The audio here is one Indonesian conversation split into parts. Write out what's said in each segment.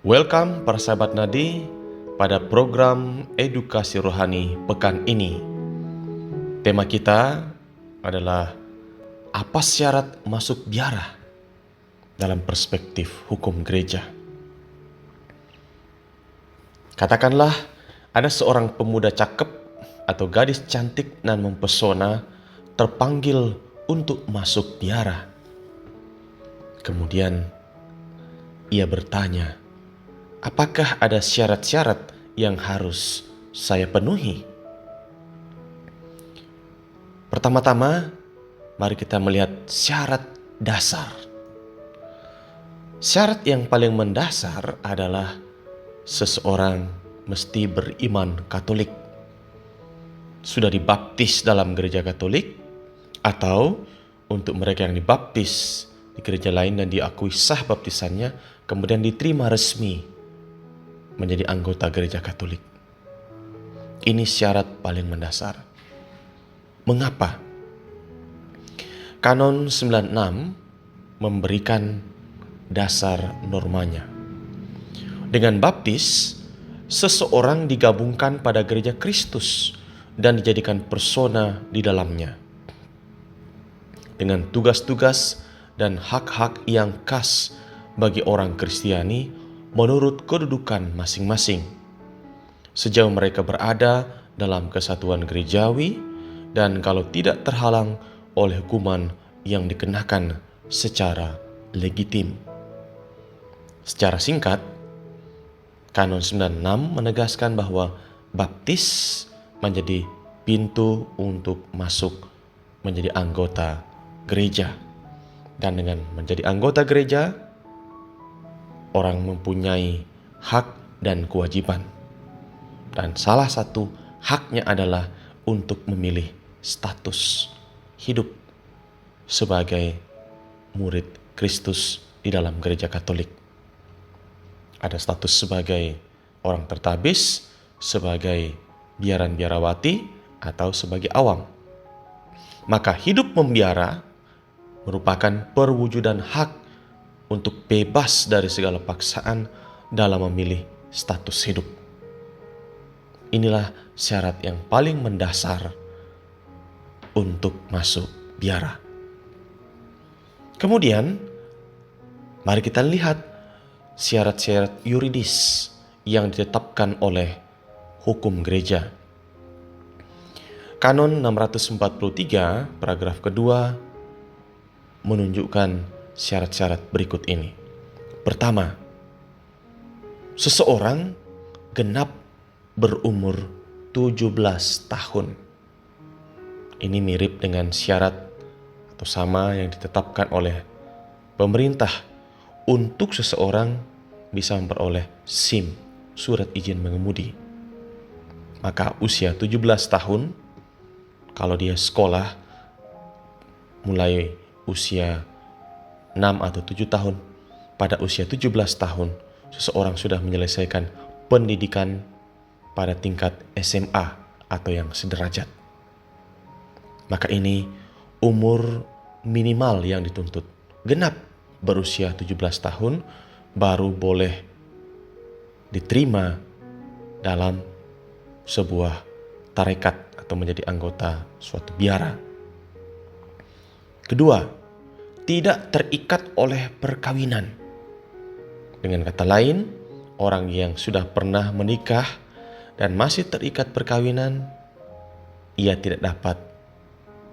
Welcome para sahabat Nadi pada program edukasi rohani pekan ini. Tema kita adalah apa syarat masuk biara dalam perspektif hukum gereja. Katakanlah ada seorang pemuda cakep atau gadis cantik dan mempesona terpanggil untuk masuk biara. Kemudian ia bertanya, apakah ada syarat-syarat yang harus saya penuhi? Pertama-tama, mari kita melihat syarat dasar. Syarat yang paling mendasar adalah seseorang mesti beriman Katolik. Sudah dibaptis dalam gereja Katolik, atau untuk mereka yang dibaptis di gereja lain dan diakui sah baptisannya, kemudian diterima resmi menjadi anggota gereja Katolik. Ini syarat paling mendasar. Mengapa? Kanon 96 memberikan dasar normanya. Dengan baptis, seseorang digabungkan pada gereja Kristus dan dijadikan persona di dalamnya, dengan tugas-tugas dan hak-hak yang khas bagi orang Kristiani menurut kedudukan masing-masing, sejauh mereka berada dalam kesatuan gerejawi dan kalau tidak terhalang oleh hukuman yang dikenakan secara legitim. Secara singkat, Kanon 96 menegaskan bahwa baptis menjadi pintu untuk masuk menjadi anggota gereja. Dan dengan menjadi anggota gereja, orang mempunyai hak dan kewajiban. Dan salah satu haknya adalah untuk memilih status hidup sebagai murid Kristus di dalam gereja Katolik. Ada status sebagai orang tertabis, sebagai biaran-biarawati, atau sebagai awam. Maka hidup membiara merupakan perwujudan hak untuk bebas dari segala paksaan dalam memilih status hidup. Inilah syarat yang paling mendasar untuk masuk biara. Kemudian, mari kita lihat syarat-syarat yuridis yang ditetapkan oleh hukum gereja. Kanon 643, paragraf kedua, menunjukkan syarat-syarat berikut ini. Pertama, seseorang genap berumur 17 tahun. Ini mirip dengan syarat atau sama yang ditetapkan oleh pemerintah untuk seseorang bisa memperoleh SIM, surat izin mengemudi. Maka usia 17 tahun, kalau dia sekolah mulai usia 6 atau 7 tahun, pada usia 17 tahun seseorang sudah menyelesaikan pendidikan pada tingkat SMA atau yang sederajat. Maka ini umur minimal yang dituntut. Genap berusia 17 tahun baru boleh diterima dalam sebuah tarekat atau menjadi anggota suatu biara. Kedua, tidak terikat oleh perkawinan. Dengan kata lain, orang yang sudah pernah menikah dan masih terikat perkawinan, ia tidak dapat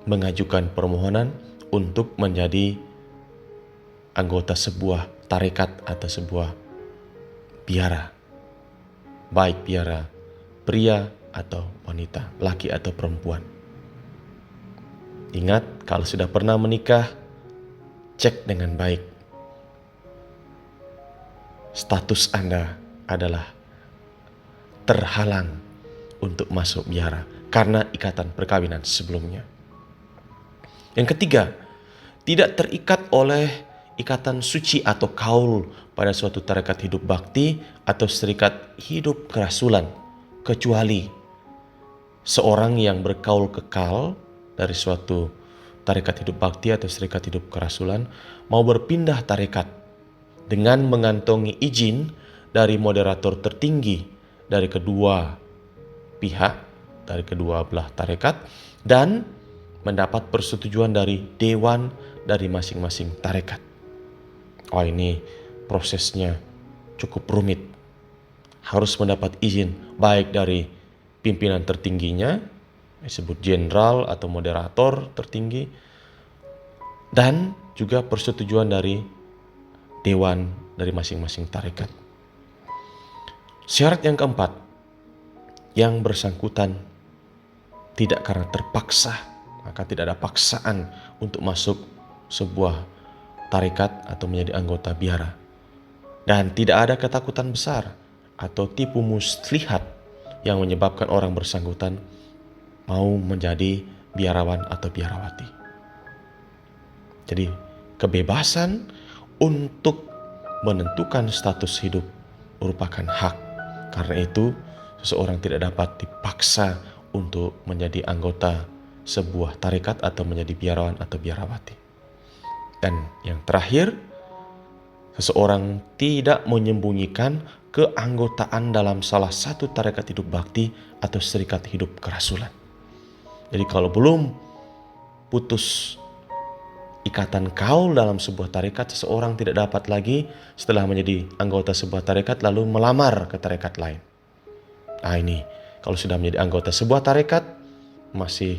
mengajukan permohonan untuk menjadi anggota sebuah tarekat atau sebuah biara, baik biara pria atau wanita, laki atau perempuan. Ingat, kalau sudah pernah menikah, cek dengan baik. Status Anda adalah terhalang untuk masuk biara karena ikatan perkawinan sebelumnya. Yang ketiga, tidak terikat oleh ikatan suci atau kaul pada suatu tarekat hidup bakti atau serikat hidup kerasulan, kecuali seorang yang berkaul kekal dari suatu tarekat hidup bakti atau serikat hidup kerasulan mau berpindah tarekat dengan mengantongi izin dari moderator tertinggi dari kedua pihak, dari kedua belah tarekat, dan mendapat persetujuan dari dewan dari masing-masing tarekat. Oh, ini prosesnya cukup rumit. Harus mendapat izin baik dari pimpinan tertingginya, disebut jenderal atau moderator tertinggi, dan juga persetujuan dari dewan dari masing-masing tarekat. Syarat yang keempat, yang bersangkutan tidak karena terpaksa, maka tidak ada paksaan untuk masuk sebuah tarekat atau menjadi anggota biara. Dan tidak ada ketakutan besar atau tipu muslihat yang menyebabkan orang bersangkutan mau menjadi biarawan atau biarawati. Jadi kebebasan untuk menentukan status hidup merupakan hak. Karena itu seseorang tidak dapat dipaksa untuk menjadi anggota sebuah tarekat atau menjadi biarawan atau biarawati. Dan yang terakhir, seseorang tidak menyembunyikan keanggotaan dalam salah satu tarekat hidup bakti atau serikat hidup kerasulan. Jadi kalau belum putus ikatan kaul dalam sebuah tarekat, seseorang tidak dapat lagi setelah menjadi anggota sebuah tarekat lalu melamar ke tarekat lain. Nah ini, kalau sudah menjadi anggota sebuah tarekat, masih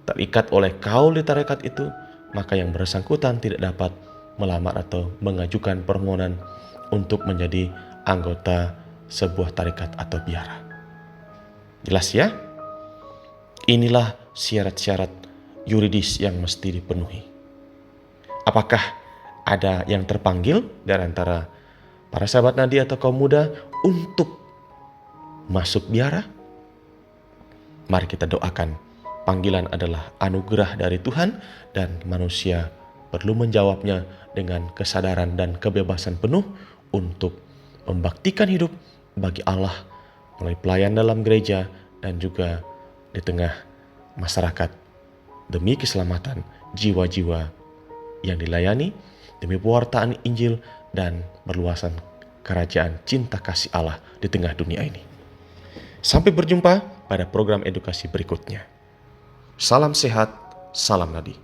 terikat oleh kaul di tarekat itu, maka yang bersangkutan tidak dapat melamar atau mengajukan permohonan untuk menjadi anggota sebuah tarekat atau biara. Jelas ya? Inilah syarat-syarat yuridis yang mesti dipenuhi. Apakah ada yang terpanggil dari antara para sahabat nadi atau kaum muda untuk masuk biara? Mari kita doakan. Panggilan adalah anugerah dari Tuhan dan manusia perlu menjawabnya dengan kesadaran dan kebebasan penuh untuk membaktikan hidup bagi Allah melalui pelayan dalam gereja dan juga di tengah masyarakat demi keselamatan jiwa-jiwa yang dilayani, demi pewartaan Injil dan perluasan kerajaan cinta kasih Allah di tengah dunia ini. Sampai berjumpa pada program edukasi berikutnya. Salam sehat, salam nadi.